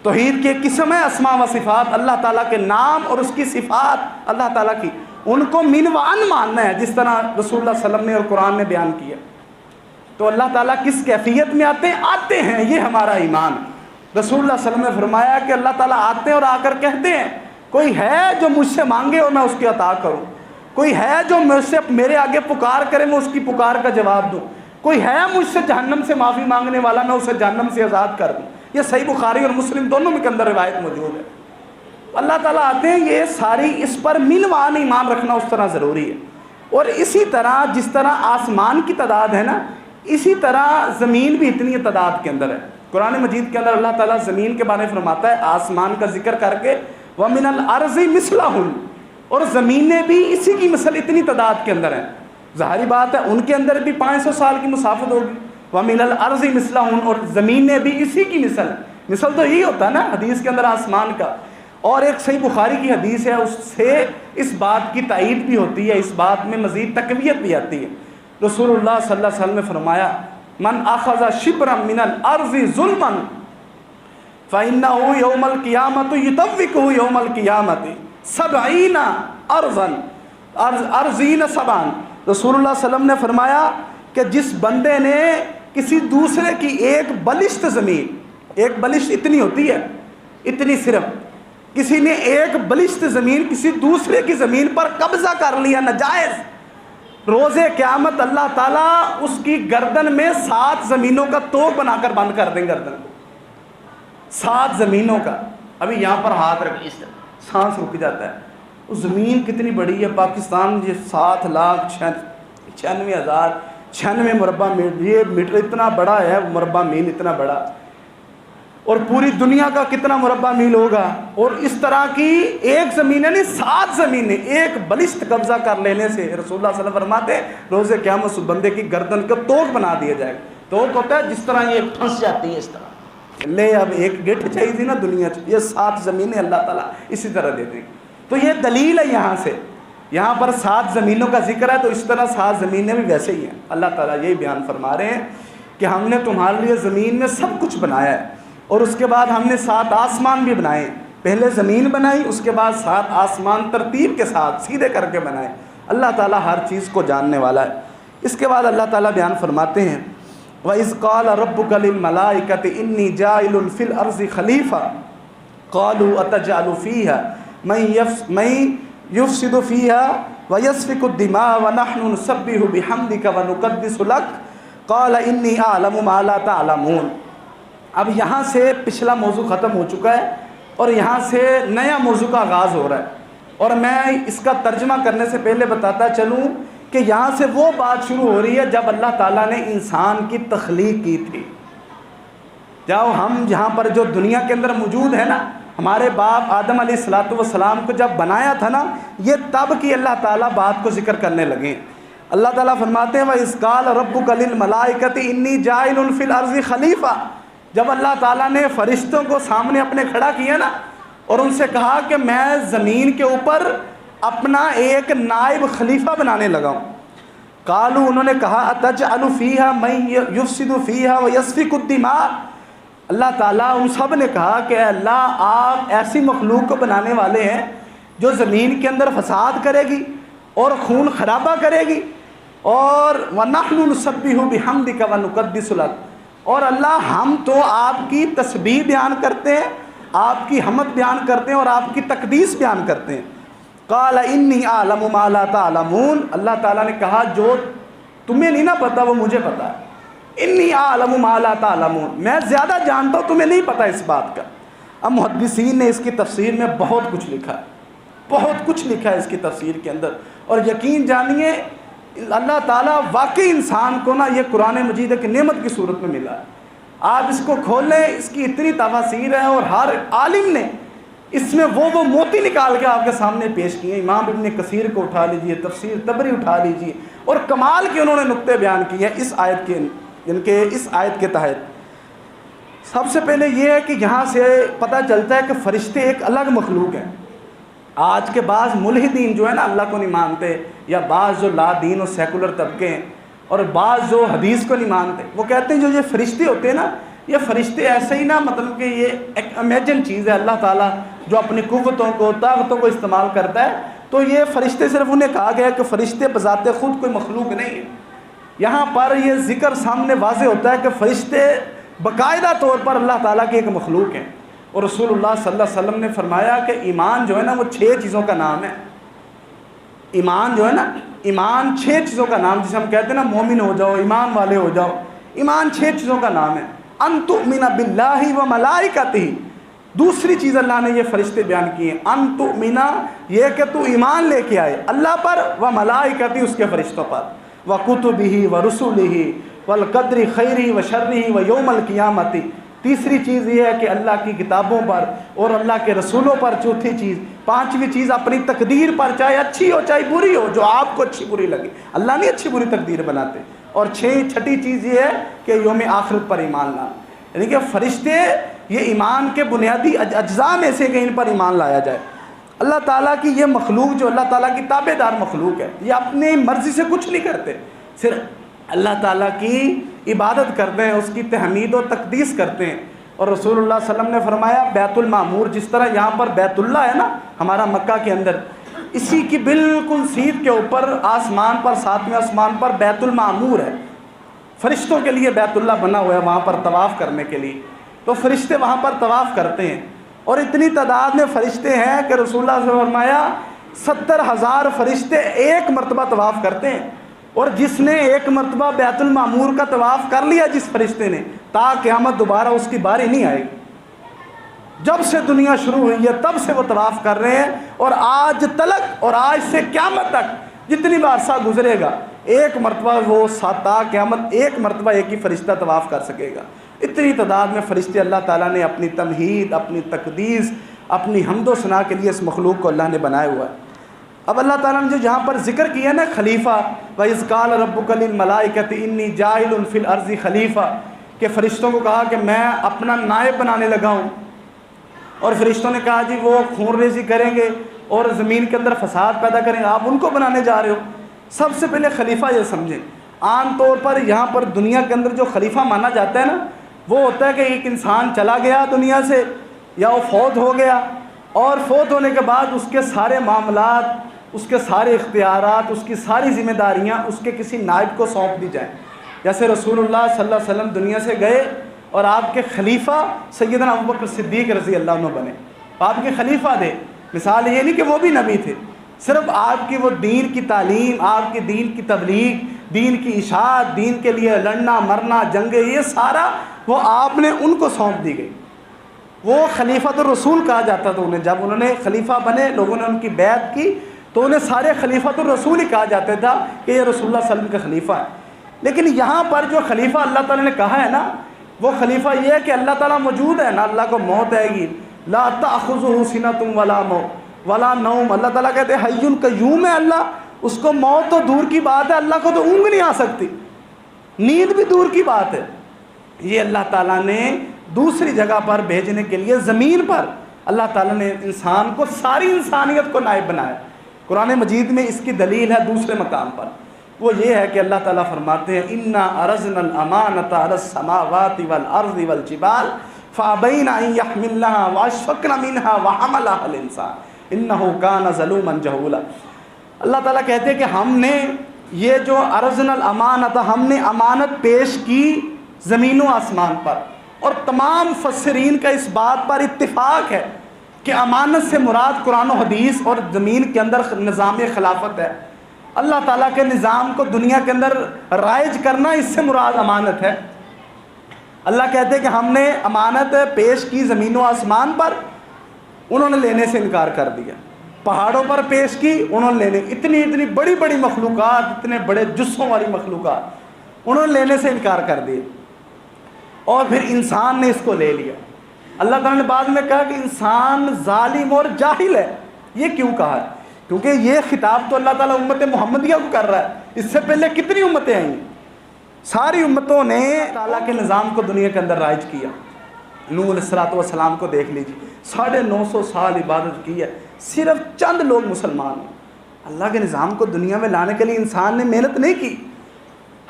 توحید کی ایک قسم ہے اسماء و صفات، اللہ تعالیٰ کے نام اور اس کی صفات اللہ تعالیٰ کی، ان کو منوان ماننا ہے جس طرح رسول اللہ صلی اللہ علیہ وسلم نے اور قرآن نے بیان کیا۔ تو اللہ تعالیٰ کس کیفیت میں آتے ہیں یہ ہمارا ایمان۔ رسول اللہ صلی اللہ علیہ وسلم نے فرمایا کہ اللہ تعالیٰ آتے ہیں اور آ کر کہتے ہیں کوئی ہے جو مجھ سے مانگے اور میں اس کی عطا کروں، کوئی ہے جو مجھ سے میرے آگے پکار کرے میں اس کی پکار کا جواب دوں، کوئی ہے مجھ سے جہنم سے معافی مانگنے والا میں اسے جہنم سے آزاد کر دوں۔ یہ صحیح بخاری اور مسلم دونوں میں کے اندر روایت موجود ہے۔ اللہ تعالیٰ آتے ہیں، یہ ساری اس پر منوان ایمان رکھنا اس طرح ضروری ہے۔ اور اسی طرح جس طرح آسمان کی تعداد ہے نا، اسی طرح زمین بھی اتنی تعداد کے اندر ہے۔ قرآن مجید کے اندر اللہ تعالیٰ زمین کے بارے میں فرماتا ہے آسمان کا ذکر کر کے وَمِنَ الْأَرْضِ مِثْلَهُنَّ، اور زمینیں بھی اسی کی مثل اتنی تعداد کے اندر ہیں۔ ظاہری بات ہے ان کے اندر بھی 500 سال کی مسافت ہوگی، وَمِنَ الْأَرْضِ مِثْلَهُنَّ، اور زمینیں بھی اسی کی مثل تو یہی ہوتا ہے نا حدیث کے اندر آسمان کا۔ اور ایک صحیح بخاری کی حدیث ہے، اس سے اس بات کی تائید بھی ہوتی ہے، اس بات میں مزید تقویت بھی آتی ہے۔ رسول اللہ صلی اللہ علیہ وسلم نے فرمایا من اخذ شبرا من الارض ظلما فانه يوم القيامه يطوقه يوم القيامه 70 ارضا ارضین سبعا۔ رسول اللہ صلی اللہ علیہ وسلم نے فرمایا کہ جس بندے نے کسی دوسرے کی ایک بلشت زمین، ایک بلشت اتنی ہوتی ہے، اتنی صرف کسی نے ایک بلشت زمین کسی دوسرے کی زمین پر قبضہ کر لیا ناجائز، روز قیامت اللہ تعالیٰ اس کی گردن میں 7 زمینوں کا توق بنا کر بند کر دیں گردن کو، 7 زمینوں کا۔ ابھی یہاں پر ہاتھ رکھ سانس رک جاتا ہے، وہ زمین کتنی بڑی ہے پاکستان، یہ 7,96,096 مربع میل، یہ میٹر اتنا بڑا ہے، مربع میل اتنا بڑا، اور پوری دنیا کا کتنا مربع میل ہوگا، اور اس طرح کی ایک زمین ہے نہیں 7 زمینیں ایک بلشت قبضہ کر لینے سے رسول اللہ صلی اللہ علیہ وسلم فرماتے ہیں روز قیامت اس بندے کی گردن کا توق بنا دیا جائے گا۔ توق ہوتا ہے جس طرح یہ پھنس جاتی ہے اس طرح، لے اب ایک گٹھ چاہیے تھی نا دنیا، یہ 7 زمینیں اللہ تعالیٰ اسی طرح دے دیں گے۔ تو یہ دلیل ہے یہاں سے، یہاں پر 7 زمینوں کا ذکر ہے تو اس طرح 7 زمینیں بھی ویسے ہی ہیں۔ اللہ تعالیٰ یہی بیان فرما رہے ہیں کہ ہم نے تمہارے لیے زمین میں سب کچھ بنایا ہے، اور اس کے بعد ہم نے 7 آسمان بھی بنائے، پہلے زمین بنائی، اس کے بعد 7 آسمان ترتیب کے ساتھ سیدھے کر کے بنائے۔ اللہ تعالیٰ ہر چیز کو جاننے والا ہے۔ اس کے بعد اللہ تعالیٰ بیان فرماتے ہیں وَإِذْ قَالَ رَبُّكَ لِلْمَلَائِكَةِ إِنِّي جَاعِلٌ فِي الْأَرْضِ خَلِيفَةً قَالُوا أَتَجْعَلُ فِيهَا مَن يُفْسِدُ فِيهَا وَيَسْفِكُ الدِّمَاءَ وَنَحْنُ نُسَبِّحُ بِحَمْدِكَ وَنُقَدِّسُ لَكَ قَالَ إِنِّي أَعْلَمُ مَا لَا تَعْلَمُونَ۔ اب یہاں سے پچھلا موضوع ختم ہو چکا ہے اور یہاں سے نیا موضوع کا آغاز ہو رہا ہے، اور میں اس کا ترجمہ کرنے سے پہلے بتاتا چلوں کہ یہاں سے وہ بات شروع ہو رہی ہے جب اللہ تعالیٰ نے انسان کی تخلیق کی تھی۔ جاؤ ہم یہاں پر جو دنیا کے اندر موجود ہے نا، ہمارے باپ آدم علیہ السلام کو جب بنایا تھا نا، یہ تب کی اللہ تعالیٰ بات کو ذکر کرنے لگے۔ اللہ تعالیٰ فرماتے ہیں وَإِذْ قَالَ رَبُّكَ لِلْمَلَائِكَةِ إِنِّي جَاعِلٌ فِي الْأَرْضِ خَلِيفَةً، جب اللہ تعالیٰ نے فرشتوں کو سامنے اپنے کھڑا کیا نا اور ان سے کہا کہ میں زمین کے اوپر اپنا ایک نائب خلیفہ بنانے لگا ہوں، قالوا، انہوں نے کہا اتجعل فیہا من یفسد فیہا ویسفک الدماء، اللہ تعالیٰ ان سب نے کہا کہ اے اللہ آپ ایسی مخلوق کو بنانے والے ہیں جو زمین کے اندر فساد کرے گی اور خون خرابہ کرے گی، اور وَنَحْنُ نُسَبِّحُ بِحَمْدِكَ وَنُقَدِّسُ لَكَ، اور اللہ ہم تو آپ کی تسبیح بیان کرتے ہیں، آپ کی حمد بیان کرتے ہیں اور آپ کی تقدیس بیان کرتے ہیں۔ قال انی اعلم ما لا تعلمون، اللہ تعالیٰ نے کہا جو تمہیں نہیں نا پتا وہ مجھے پتا ہے، انی اعلم ما لا تعلمون، میں زیادہ جانتا ہوں تمہیں نہیں پتا اس بات کا۔ اب محدثین نے اس کی تفسیر میں بہت کچھ لکھا ہے، بہت کچھ لکھا ہے اس کی تفسیر کے اندر، اور یقین جانیے اللہ تعالیٰ واقعی انسان کو نا یہ قرآن مجید ایک نعمت کی صورت میں ملا ہے. آپ اس کو کھول لیں، اس کی اتنی تفاسیر ہے اور ہر عالم نے اس میں وہ موتی نکال کے آپ کے سامنے پیش کیے. امام ابن کثیر کو اٹھا لیجئے، تفسیر طبری اٹھا لیجئے، اور کمال کے انہوں نے نقطے بیان کیے اس آیت کے، ان کے اس آیت کے تحت. سب سے پہلے یہ ہے کہ یہاں سے پتہ چلتا ہے کہ فرشتے ایک الگ مخلوق ہیں. آج کے بعض ملحدین جو ہے نا اللہ کو نہیں مانتے، یا بعض جو لا دین اور سیکولر طبقے ہیں، اور بعض جو حدیث کو نہیں مانتے، وہ کہتے ہیں جو یہ فرشتے ہوتے ہیں نا، یہ فرشتے ایسے ہی نا، مطلب کہ یہ ایک امیجن چیز ہے، اللہ تعالیٰ جو اپنی قوتوں کو طاقتوں کو استعمال کرتا ہے. تو یہ فرشتے صرف انہیں کہا گیا کہ فرشتے بذات خود کوئی مخلوق نہیں ہے. یہاں پر یہ ذکر سامنے واضح ہوتا ہے کہ فرشتے باقاعدہ طور پر اللہ تعالیٰ کی ایک مخلوق ہیں. اور رسول اللہ صلی اللہ علیہ وسلم نے فرمایا کہ ایمان جو ہے نا وہ 6 چیزوں کا نام ہے. ایمان جو ہے نا، ایمان 6 چیزوں کا نام، جسے ہم کہتے ہیں نا مومن ہو جاؤ، ایمان والے ہو جاؤ. ایمان 6 چیزوں کا نام ہے. ان تؤمن باللہ و ملائکتہ، دوسری چیز اللہ نے یہ فرشتے بیان کیے ہیں. ان تؤمن، یہ کہ تو ایمان لے کے آئے اللہ پر، و ملائکتہ، اس کے فرشتوں پر، و کتبہ و رسلہ والقدر خیرہ و شرہ و یوم القیامۃ. تیسری چیز یہ ہے کہ اللہ کی کتابوں پر اور اللہ کے رسولوں پر. چوتھی چیز، پانچویں چیز اپنی تقدیر پر، چاہے اچھی ہو چاہے بری ہو، جو آپ کو اچھی بری لگے. اللہ نہیں اچھی بری تقدیر بناتے. اور چھٹی چیز یہ ہے کہ یوم آخرت پر ایمان لانا. یعنی کہ فرشتے یہ ایمان کے بنیادی اجزاء میں سے کہ ان پر ایمان لایا جائے. اللہ تعالیٰ کی یہ مخلوق جو اللہ تعالیٰ کی تابع دار مخلوق ہے، یہ اپنی مرضی سے کچھ نہیں کرتے، صرف اللہ تعالیٰ کی عبادت کرتے ہیں، اس کی تحمید و تقدیس کرتے ہیں. اور رسول اللہ صلی اللہ علیہ وسلم نے فرمایا بیت المعمور، جس طرح یہاں پر بیت اللہ ہے نا ہمارا مکہ کے اندر، اسی کی بالکل سیدھ کے اوپر آسمان پر، 7ویں آسمان پر بیت المعمور ہے. فرشتوں کے لیے بیت اللہ بنا ہوا ہے وہاں پر طواف کرنے کے لیے. تو فرشتے وہاں پر طواف کرتے ہیں، اور اتنی تعداد میں فرشتے ہیں کہ رسول اللہ صلی اللہ علیہ وسلم نے فرمایا 70,000 فرشتے ایک مرتبہ طواف کرتے ہیں. اور جس نے ایک مرتبہ بیت المعمور کا طواف کر لیا جس فرشتے نے، تا قیامت دوبارہ اس کی باری نہیں آئے گی. جب سے دنیا شروع ہوئی ہے تب سے وہ طواف کر رہے ہیں، اور آج تلک اور آج سے قیامت تک جتنی بار عرصہ گزرے گا ایک مرتبہ وہ تا قیامت ایک مرتبہ ایک ہی فرشتہ طواف کر سکے گا. اتنی تعداد میں فرشتے اللہ تعالیٰ نے اپنی تمہید، اپنی تقدیس، اپنی حمد و ثنا کے لیے اس مخلوق کو اللہ نے بنایا ہوا ہے. اب اللہ تعالیٰ نے جو جہاں پر ذکر کیا نا خلیفہ، وَإِذْ قَالَ رَبُّكَ لِلْمَلَائِكَةِ إِنِّي جَاعِلٌ فِي الْأَرْضِ خلیفہ، کہ فرشتوں کو کہا کہ میں اپنا نائب بنانے لگا ہوں. اور فرشتوں نے کہا جی وہ خون ریزی کریں گے اور زمین کے اندر فساد پیدا کریں گے، آپ ان کو بنانے جا رہے ہو. سب سے پہلے خلیفہ یہ سمجھیں. عام طور پر یہاں پر دنیا کے اندر جو خلیفہ مانا جاتا ہے نا، وہ ہوتا ہے کہ ایک انسان چلا گیا دنیا سے، یا وہ فوت ہو گیا، اور فوت ہونے کے بعد اس کے سارے معاملات، اس کے سارے اختیارات، اس کی ساری ذمہ داریاں اس کے کسی نائب کو سونپ دی جائیں. جیسے رسول اللہ صلی اللہ علیہ وسلم دنیا سے گئے اور آپ کے خلیفہ سیدنا ابوبکر صدیق رضی اللہ عنہ بنے، آپ کے خلیفہ تھے. مثال یہ نہیں کہ وہ بھی نبی تھے، صرف آپ کی وہ دین کی تعلیم، آپ کی دین کی تبلیغ، دین کی اشاعت، دین کے لیے لڑنا مرنا جنگیں، یہ سارا وہ آپ نے ان کو سونپ دی گئی. وہ خلیفۃ الرسول کہا جاتا تھا انہیں. جب انہوں نے خلیفہ بنے، لوگوں نے ان کی بیعت کی، تو انہیں سارے خلیفۃ الرسول ہی کہا جاتا تھا کہ یہ رسول اللہ صلی اللہ علیہ وسلم کا خلیفہ ہے. لیکن یہاں پر جو خلیفہ اللہ تعالیٰ نے کہا ہے نا، وہ خلیفہ یہ ہے کہ اللہ تعالیٰ موجود ہے نا، اللہ کو موت آئے گی. لا تأخذہ سنۃ ولا ولا نوم. اللہ تعالیٰ کہتے ہیں حی قیوم ہے اللہ، اس کو موت تو دور کی بات ہے، اللہ کو تو اونگ نہیں آ سکتی، نیند بھی دور کی بات ہے. یہ اللہ تعالیٰ نے دوسری جگہ پر بھیجنے کے لیے زمین پر اللہ تعالیٰ نے انسان کو، ساری انسانیت کو نائب بنایا. قرآن مجید میں اس کی دلیل ہے دوسرے مقام پر. وہ یہ ہے کہ اللہ تعالیٰ فرماتے ہیں انا عرضنا الامانۃ علی السماوات والارض والجبال فابین ان یحملنها واشفقن منها وحملها الانسان انه کان ظلوما جہولا. اللہ تعالیٰ کہتے ہیں کہ ہم نے یہ جو عرضنا الامانۃ، ہم نے امانت پیش کی زمین و آسمان پر، اور تمام مفسرین کا اس بات پر اتفاق ہے کہ امانت سے مراد قرآن و حدیث اور زمین کے اندر نظام خلافت ہے. اللہ تعالیٰ کے نظام کو دنیا کے اندر رائج کرنا، اس سے مراد امانت ہے. اللہ کہتے ہیں کہ ہم نے امانت پیش کی زمین و آسمان پر، انہوں نے لینے سے انکار کر دیا. پہاڑوں پر پیش کی انہوں نے لینے، اتنی بڑی بڑی مخلوقات، اتنے بڑے جسوں والی مخلوقات انہوں نے لینے سے انکار کر دیے، اور پھر انسان نے اس کو لے لیا۔ اللہ تعالیٰ نے بعد میں کہا کہ انسان ظالم اور جاہل ہے۔ یہ کیوں کہا ہے؟ کیونکہ یہ خطاب تو اللہ تعالیٰ امت محمدیہ کو کر رہا ہے۔ اس سے پہلے کتنی امتیں آئیں، ساری امتوں نے تعالیٰ کے نظام کو دنیا کے اندر رائج کیا۔ نوح علیہ السلام کو دیکھ لیجیے، 950 سال عبادت کی ہے، صرف چند لوگ مسلمان ہیں۔ اللہ کے نظام کو دنیا میں لانے کے لیے انسان نے محنت نہیں کی۔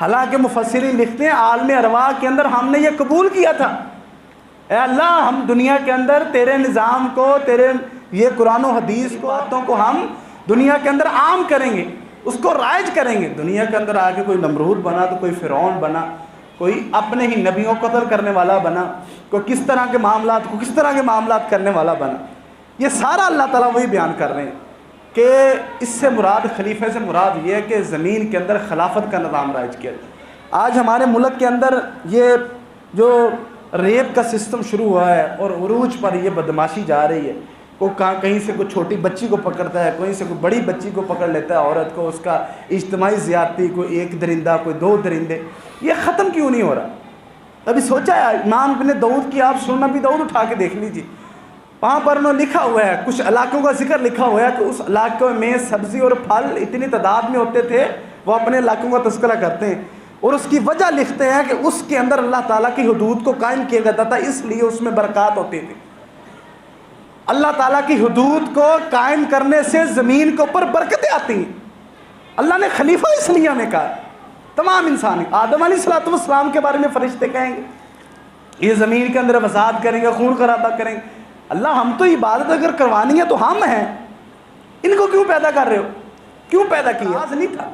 حالانکہ مفسرین لکھتے ہیں عالم ارواح کے اندر ہم نے یہ قبول کیا تھا، اے اللہ ہم دنیا کے اندر تیرے نظام کو، تیرے یہ قرآن و حدیث کو، باتوں کو ہم دنیا کے اندر عام کریں گے، اس کو رائج کریں گے۔ دنیا کے اندر آ کے کوئی نمرود بنا تو کوئی فرعون بنا، کوئی اپنے ہی نبیوں کو قتل کرنے والا بنا، کوئی کس طرح کے معاملات کرنے والا بنا۔ یہ سارا اللہ تعالیٰ وہی بیان کر رہے ہیں کہ اس سے مراد، خلیفہ سے مراد یہ ہے کہ زمین کے اندر خلافت کا نظام رائج کیا جائے۔ آج ہمارے ملک کے اندر یہ جو ریپ کا سسٹم شروع ہوا ہے اور عروج پر یہ بدماشی جا رہی ہے، وہ کہیں سے کوئی چھوٹی بچی کو پکڑتا ہے، کہیں سے کوئی بڑی بچی کو پکڑ لیتا ہے، عورت کو، اس کا اجتماعی زیادتی، کوئی ایک درندہ، کوئی دو درندے، یہ ختم کیوں نہیں ہو رہا؟ ابھی سوچا ہے امام ابن داؤد کی، آپ سنن نبی داؤد اٹھا کے دیکھ لیجیے، وہاں پر انہوں نے لکھا ہوا ہے، کچھ علاقوں کا ذکر لکھا ہوا ہے کہ اس علاقوں میں سبزی اور پھل اتنی تعداد میں ہوتے تھے، وہ اپنے علاقوں کا تذکرہ کرتے ہیں اور اس کی وجہ لکھتے ہیں کہ اس کے اندر اللہ تعالیٰ کی حدود کو قائم کیا جاتا تھا، اس لیے اس میں برکات ہوتی تھی۔ اللہ تعالیٰ کی حدود کو قائم کرنے سے زمین کے اوپر برکتیں آتی ہیں۔ اللہ نے خلیفہ اس لیے ہمیں کہا، تمام انسان، آدم علیہ السلام کے بارے میں فرشتے کہیں گے یہ زمین کے اندر فساد کریں گے، خون خرابہ کریں گے۔ اللہ ہم تو عبادت اگر کروانی ہے تو ہم ہیں، ان کو کیوں پیدا کر رہے ہو؟ کیوں پیدا کیا؟ آج نہیں تھا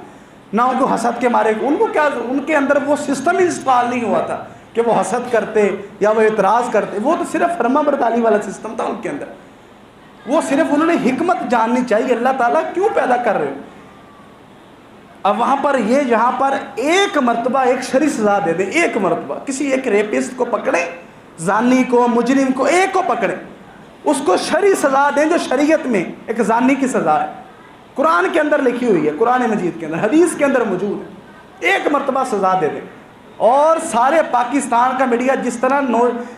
نہ ان کو حسد کے مارے، ان کو کیا، ان کے اندر وہ سسٹم انسٹال نہیں ہوا تھا کہ وہ حسد کرتے یا وہ اعتراض کرتے، وہ تو صرف فرما برداری والا سسٹم تھا ان کے اندر۔ وہ صرف انہوں نے حکمت جاننی چاہیے اللہ تعالیٰ کیوں پیدا کر رہے ہو۔ اب وہاں پر یہ یہاں پر ایک مرتبہ ایک شرعی سزا دے دیں، ایک مرتبہ کسی ایک ریپسٹ کو پکڑیں، زانی کو، مجرم کو، ایک کو پکڑیں، اس کو شرعی سزا دیں جو شریعت میں ایک زانی کی سزا ہے، قرآن کے اندر لکھی ہوئی ہے، قرآن مجید کے اندر، حدیث کے اندر موجود ہے، ایک مرتبہ سزا دے دیں۔ اور سارے پاکستان کا میڈیا جس طرح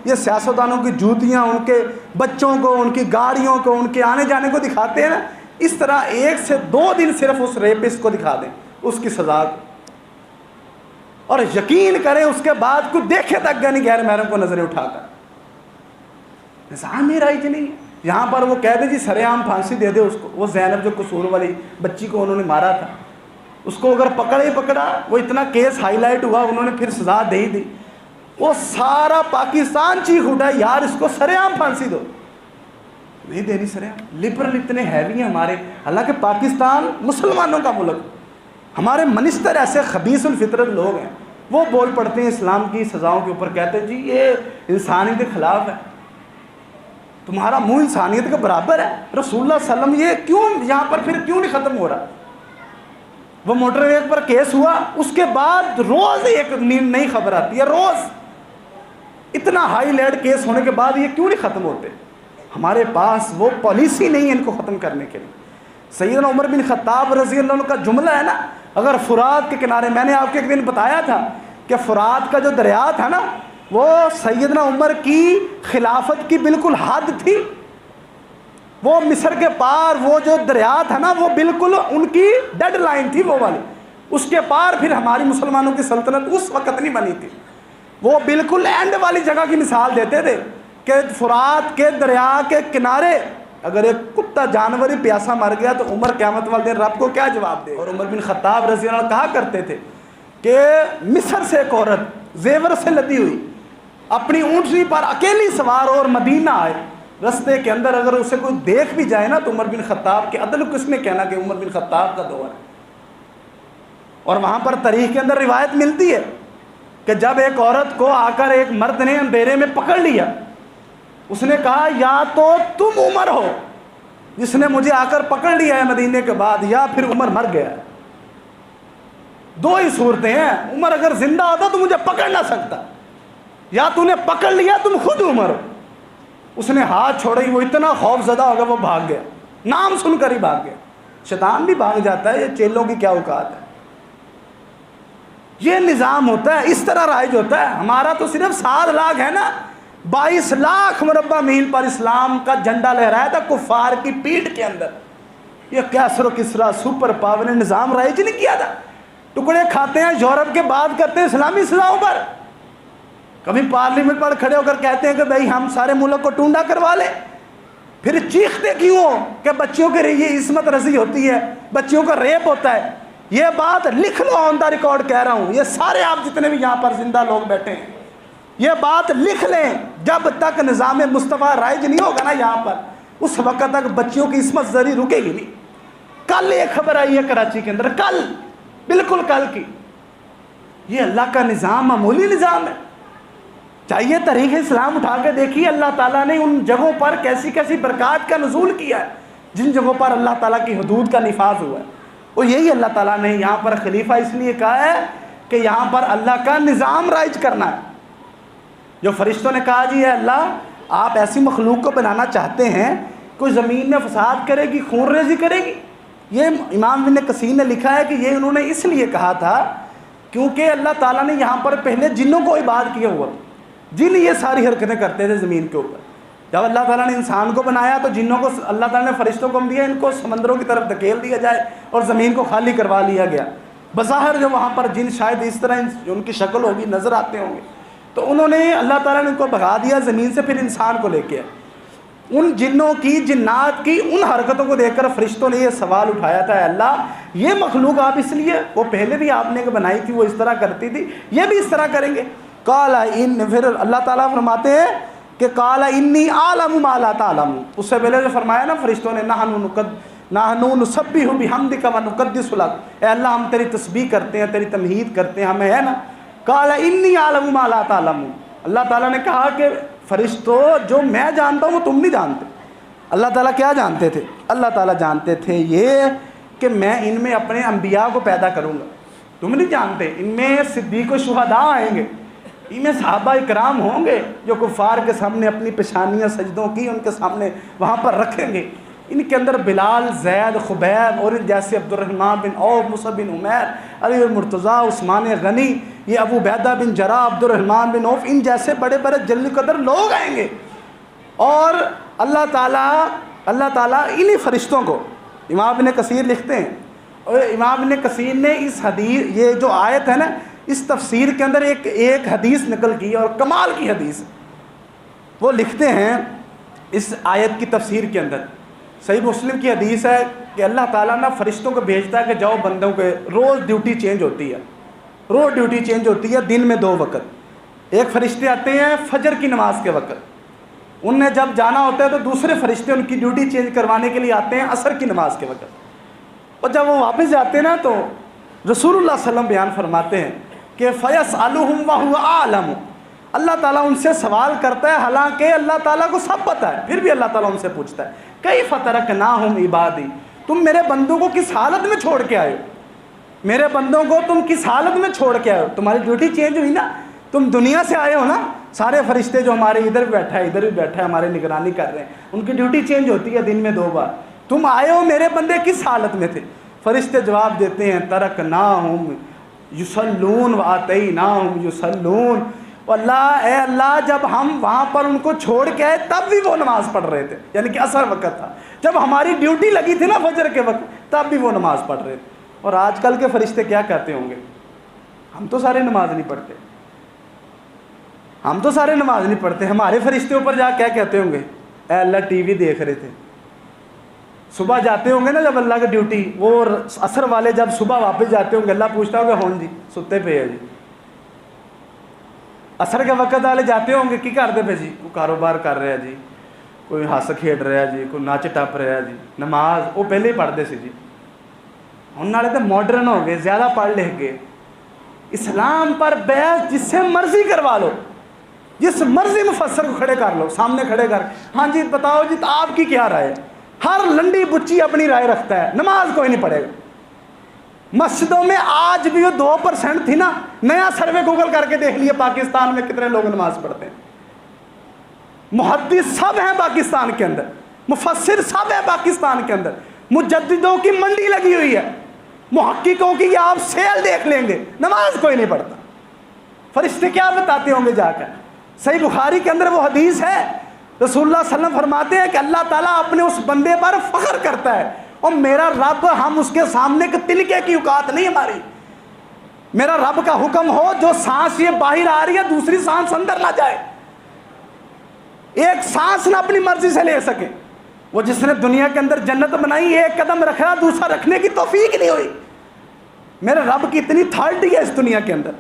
یہ سیاستدانوں کی جوتیاں ان کے بچوں کو، ان کی گاڑیوں کو، ان کے آنے جانے کو دکھاتے ہیں نا، اس طرح 1 سے 2 دن صرف اس ریپسٹ کو دکھا دیں، اس کی سزا کو، اور یقین کریں اس کے بعد کوئی دیکھے تک گا نہیں غیر محرم کو نظریں اٹھا کر۔ نظام ہی رائج نہیں ہے۔ یہاں پر وہ کہہ دے جی سرے عام پھانسی دے دے اس کو، وہ زینب جو قصور والی بچی کو انہوں نے مارا تھا، اس کو اگر پکڑا، وہ اتنا کیس ہائی لائٹ ہوا، انہوں نے پھر سزا دے ہی دی، وہ سارا پاکستان چیخ اٹھا یار اس کو سرے عام پھانسی دو، نہیں دینی سرے عام۔ لبرل اتنے ہیوی ہیں ہمارے، حالانکہ پاکستان مسلمانوں کا ملک، ہمارے منسٹر ایسے خبیث الفطرت لوگ ہیں، وہ بول پڑتے ہیں اسلام کی سزاؤں کے اوپر، کہتے ہیں جی یہ انسانیت کے خلاف ہے، تمہارا منہ انسانیت کے برابر ہے۔ رسول اللہ صلی اللہ علیہ وسلم یہ کیوں یہاں پر پھر کیوں نہیں ختم ہو رہا؟ وہ موٹر وے پر کیس ہوا، اس کے بعد روز ایک نئی خبر آتی ہے، روز اتنا ہائی لائٹ کیس ہونے کے بعد یہ کیوں نہیں ختم ہوتے؟ ہمارے پاس وہ پالیسی نہیں ہے ان کو ختم کرنے کے لیے۔ سیدنا عمر بن خطاب رضی اللہ عنہ کا جملہ ہے نا، اگر فرات کے کنارے، میں نے آپ کو ایک دن بتایا تھا کہ فرات کا جو دریا تھا نا، وہ سیدنا عمر کی خلافت کی بالکل حد تھی، وہ مصر کے پار وہ جو دریا تھا نا، وہ بالکل ان کی ڈیڈ لائن تھی وہ والی، اس کے پار پھر ہماری مسلمانوں کی سلطنت اس وقت نہیں بنی تھی۔ وہ بالکل اینڈ والی جگہ کی مثال دیتے تھے کہ فرات کے دریا کے کنارے اگر ایک کتا جانور ہی پیاسا مر گیا تو عمر قیامت والے دن رب کو کیا جواب دے؟ اور عمر بن خطاب رضی اللہ عنہ کہا کرتے تھے کہ مصر سے ایک عورت زیور سے لدی ہوئی اپنی اونٹنی پر اکیلی سوار اور مدینہ آئے، رستے کے اندر اگر اسے کوئی دیکھ بھی جائے نا تو عمر بن خطاب کے عدل کس نے کہنا کہ عمر بن خطاب کا دور ہے۔ اور وہاں پر تاریخ کے اندر روایت ملتی ہے کہ جب ایک عورت کو آ کر ایک مرد نے اندھیرے میں پکڑ لیا، اس نے کہا یا تو تم عمر ہو جس نے مجھے آ کر پکڑ لیا ہے مدینے کے بعد، یا پھر عمر مر گیا ہے۔ دو ہی صورتیں ہیں، عمر اگر زندہ ہوتا تو مجھے پکڑ نہ سکتا، یا تو نے پکڑ لیا تم خود عمر ہو۔ اس نے ہاتھ چھوڑی، وہ اتنا خوف زدہ ہو گیا وہ بھاگ گیا۔ نام سن کر ہی بھاگ گئے. شیطان بھی بھاگ جاتا ہے, یہ چیلوں کی کیا اوقات ہے. یہ نظام ہوتا ہے, اس طرح رائج ہوتا ہے. ہمارا تو صرف 7 لاکھ ہے نا, 22 لاکھ مربع میل پر اسلام کا جھنڈا لہرایا تھا کفار کی پیٹھ کے اندر. یہ کیسر و کسرا سپر پاور نے نظام رائج نہیں کیا تھا. ٹکڑے کھاتے ہیں یورپ کے, بات کرتے ہیں اسلامی اصلاحوں پر. کبھی پارلیمنٹ پر کھڑے ہو کر کہتے ہیں کہ بھئی ہم سارے ملک کو ٹونڈا کروا لیں, پھر چیختے کیوں ہو کہ بچیوں کے یہ عصمت رسی ہوتی ہے, بچیوں کا ریپ ہوتا ہے. یہ بات لکھ لو, آن دا ریکارڈ کہہ رہا ہوں, یہ سارے آپ جتنے بھی یہاں پر زندہ لوگ بیٹھے ہیں یہ بات لکھ لیں. جب تک نظام مصطفیٰ رائج نہیں ہوگا نا یہاں پر, اس وقت تک بچیوں کی عصمت زری رکے گی نہیں. کل ایک خبر آئی ہے کراچی کے اندر, کل, بالکل کل کی. یہ اللہ کا نظام معمولی نظام ہے. چاہیے تاریخ اسلام اٹھا کے دیکھیے اللہ تعالیٰ نے ان جگہوں پر کیسی کیسی برکات کا نزول کیا ہے, جن جگہوں پر اللہ تعالیٰ کی حدود کا نفاذ ہوا ہے. اور یہی اللہ تعالیٰ نے یہاں پر خلیفہ اس لیے کہا ہے کہ یہاں پر اللہ کا نظام رائج کرنا ہے. جو فرشتوں نے کہا جی اے اللہ آپ ایسی مخلوق کو بنانا چاہتے ہیں کوئی زمین میں فساد کرے گی, خون ریزی کرے گی. یہ امام ابن کثیر نے لکھا ہے کہ یہ انہوں نے اس لیے کہا تھا کیونکہ اللہ تعالیٰ نے یہاں پر پہلے جنوں کو عباد کیا ہوا تھا. جن یہ ساری حرکتیں کرتے تھے زمین کے اوپر. جب اللہ تعالیٰ نے انسان کو بنایا تو جنوں کو اللہ تعالیٰ نے فرشتوں کو دیا, ان کو سمندروں کی طرف دھکیل دیا جائے اور زمین کو خالی کروا لیا گیا. بظاہر جو وہاں پر جن شاید اس طرح ان کی شکل ہوگی, نظر آتے ہوں گے, تو انہوں نے اللہ تعالیٰ نے ان کو بھگا دیا زمین سے, پھر انسان کو لے کے آئے. ان جنوں کی, جنات کی ان حرکتوں کو دیکھ کر فرشتوں نے یہ سوال اٹھایا تھا, اللہ یہ مخلوق آپ اس لیے, وہ پہلے بھی آپ نے بنائی تھی وہ اس طرح کرتی تھی, یہ بھی اس طرح کریں گے. قال ان, پھر اللہ تعالیٰ فرماتے ہیں کہ قال انی اعلم ما لا تعلمون. اس سے پہلے جو فرمایا نا فرشتوں نے نحن نسبح بحمدک ونقدس لک, اے اللہ ہم تیری تسبیح کرتے ہیں, تیری تمہید کرتے ہیں, ہمیں ہے نا. قال انی اعلم ما لا تعلمون. اللہ تعالیٰ نے کہا کہ فرشتوں جو میں جانتا ہوں وہ تم نہیں جانتے. اللہ تعالیٰ کیا جانتے تھے؟ اللہ تعالیٰ جانتے تھے یہ کہ میں ان میں اپنے انبیاء کو پیدا کروں گا. تم نہیں جانتے. ان میں صدیق و شہداء آئیں گے, ان میں صحابہ اکرام ہوں گے جو کفار کے سامنے اپنی پیشانیاں سجدوں کی ان کے سامنے وہاں پر رکھیں گے. ان کے اندر بلال, زید, خبیب اور جیسے عبد الرحمن بن عوف, مصعب بن عمیر, علی المرتضیٰ, عثمان غنی, یہ ابو عبیدہ بن جراح, عبد الرحمن بن عوف, ان جیسے بڑے بڑے جلیل قدر لوگ آئیں گے. اور اللہ تعالیٰ انہی فرشتوں کو, امام ابن کثیر لکھتے ہیں, اور امام ابن کثیر نے اس حدیث, یہ جو آیت ہے نا, اس تفسیر کے اندر ایک حدیث نقل کی اور کمال کی حدیث. وہ لکھتے ہیں اس آیت کی تفسیر کے اندر, صحیح مسلم کی حدیث ہے کہ اللہ تعالیٰ نا فرشتوں کو بھیجتا ہے کہ جاؤ بندوں کے, روز ڈیوٹی چینج ہوتی ہے, روز ڈیوٹی چینج ہوتی ہے, دن میں 2 وقت. ایک فرشتے آتے ہیں فجر کی نماز کے وقت, ان نے جب جانا ہوتا ہے تو دوسرے فرشتے ان کی ڈیوٹی چینج کروانے کے لیے آتے ہیں عصر کی نماز کے وقت. اور جب وہ واپس جاتے ہیں نا تو رسول اللہ صلی اللہ علیہ وسلم بیان فرماتے ہیں کہ فَيَسْأَلُهُمْ وَهُوَ أَعْلَمُ. اللہ تعالیٰ ان سے سوال کرتا ہے حالانکہ اللہ تعالیٰ کو سب پتہ ہے, پھر بھی اللہ تعالیٰ ان سے پوچھتا ہے كَيْفَ تَرَكْنَاهُمْ عِبَادِي, تم میرے بندوں کو کس حالت میں چھوڑ کے آئے ہو, میرے بندوں کو تم کس حالت میں چھوڑ کے آئے ہو. تمہاری ڈیوٹی چینج ہوئی نا, تم دنیا سے آئے ہو نا, سارے فرشتے جو ہمارے ادھر بھی بیٹھا ہے ادھر بھی بیٹھا ہے ہمارے نگرانی کر رہے ہیں, ان کی ڈیوٹی چینج ہوتی ہے دن میں 2 بار. تم آئے ہو, میرے بندے کس حالت میں تھے؟ فرشتے جواب دیتے ہیں تَرَكْنَاهُمْ یصلون وآتیناہم یصلون. اللہ, اے اللہ جب ہم وہاں پر ان کو چھوڑ کے آئے تب بھی وہ نماز پڑھ رہے تھے, یعنی کہ عصر وقت تھا, جب ہماری ڈیوٹی لگی تھی نا فجر کے وقت تب بھی وہ نماز پڑھ رہے تھے. اور آج کل کے فرشتے کیا کہتے ہوں گے, ہم تو سارے نماز نہیں پڑھتے, ہم تو سارے نماز نہیں پڑھتے. ہمارے فرشتے اوپر جا کیا کہتے ہوں گے, اے اللہ ٹی وی دیکھ رہے تھے. صبح جاتے ہوں گے نا جب اللہ کی ڈیوٹی, وہ عصر والے جب صبح واپس جاتے ہوں گے اللہ پوچھتا ہوگا ہون جی ستے پہ ہے جی. عصر کے وقت والے جاتے ہوں گے کی کرتے پہ جی, کوئی کاروبار کر رہا ہے جی, کوئی ہس کھیڈ رہا ہے جی, کوئی نچ ٹپ رہا ہے جی. نماز وہ پہلے ہی پڑھتے سی جی, ہن والے تو ماڈرن ہو گئے, زیادہ پڑھ لکھ گئے. اسلام پر بحث جس سے مرضی کروا لو, جس مرضی مفسر کو کھڑے کر لو, سامنے کھڑے کر, ہاں جی بتاؤ جی آپ کی کیا رائے ہے. ہر لنڈی بچی اپنی رائے رکھتا ہے, نماز کوئی نہیں پڑھے گا. مسجدوں میں آج بھی وہ 2% تھی نا, نیا سروے گوگل کر کے دیکھ لیے پاکستان میں کتنے لوگ نماز پڑھتے ہیں. محدث سب ہیں پاکستان کے اندر, مفسر سب ہے پاکستان کے اندر، مجددوں کی منڈی لگی ہوئی ہے، محققوں کی یہ آپ سیل دیکھ لیں گے، نماز کوئی نہیں پڑھتا۔ فرشتے کیا بتاتے ہوں گے جا کر؟ صحیح بخاری کے اندر وہ حدیث ہے، رسول اللہ صلی اللہ علیہ وسلم فرماتے ہیں کہ اللہ تعالیٰ اپنے اس بندے پر فخر کرتا ہے، اور میرا رب، ہم اس کے سامنے کے تنکے کی اوقات نہیں ہماری، میرا رب کا حکم ہو جو سانس یہ باہر آ رہی ہے دوسری سانس اندر نہ جائے، ایک سانس نہ اپنی مرضی سے لے سکے۔ وہ جس نے دنیا کے اندر جنت بنائی، ایک قدم رکھا دوسرا رکھنے کی توفیق نہیں ہوئی۔ میرے رب کی اتنی اتھارٹی ہے اس دنیا کے اندر،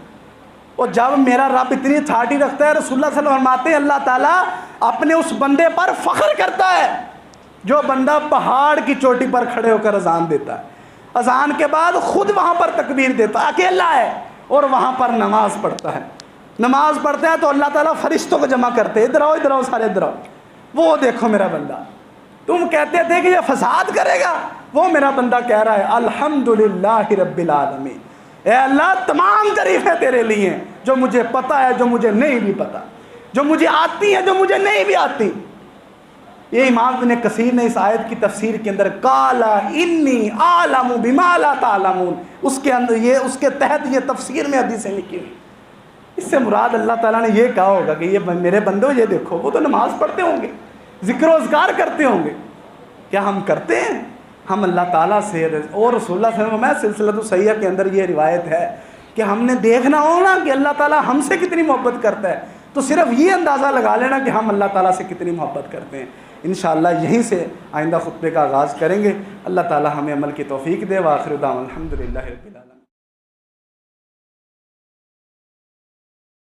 اور جب میرا رب اتنی اتھارٹی رکھتا ہے، رسول اللہ صلی اللہ علیہ وسلم فرماتے ہیں اللہ تعالیٰ اپنے اس بندے پر فخر کرتا ہے جو بندہ پہاڑ کی چوٹی پر کھڑے ہو کر اذان دیتا ہے، اذان کے بعد خود وہاں پر تکبیر دیتا ہے، اکیلا ہے، اور وہاں پر نماز پڑھتا ہے۔ نماز پڑھتا ہے تو اللہ تعالیٰ فرشتوں کو جمع کرتے ہیں، ادھر آؤ ادھر آؤ سارے ادھر آؤ، وہ دیکھو میرا بندہ، تم کہتے تھے کہ یہ فساد کرے گا، وہ میرا بندہ کہہ رہا ہے الحمدللہ رب العالمین، اے اللہ تمام تعریفیں تیرے لیے ہیں، جو مجھے پتہ ہے، جو مجھے نہیں بھی پتہ، جو مجھے آتی ہے، جو مجھے نہیں بھی آتی۔ یہ امام ابن کثیر نے اس آیت کی تفسیر کے اندر قالا انی اعلم بما لا تعلمون، اس کے اندر یہ اس کے تحت یہ تفسیر میں حدیثیں لکھی ہوئی۔ اس سے مراد اللہ تعالیٰ نے یہ کہا ہوگا کہ یہ میرے بندو یہ دیکھو، وہ تو نماز پڑھتے ہوں گے، ذکر و اذکار کرتے ہوں گے، کیا ہم کرتے ہیں؟ ہم اللہ تعالیٰ سے، اور رسول اللہ صلی اللہ علیہ وسلم میں سلسلۃ الصحیحہ کے اندر یہ روایت ہے کہ ہم نے دیکھنا ہو نا کہ اللہ تعالیٰ ہم سے کتنی محبت کرتا ہے، تو صرف یہ اندازہ لگا لینا کہ ہم اللہ تعالیٰ سے کتنی محبت کرتے ہیں۔ انشاءاللہ یہیں سے آئندہ خطبے کا آغاز کریں گے۔ اللہ تعالیٰ ہمیں عمل کی توفیق دے۔ وآخر دعوانا الحمدللہ رب العالمین۔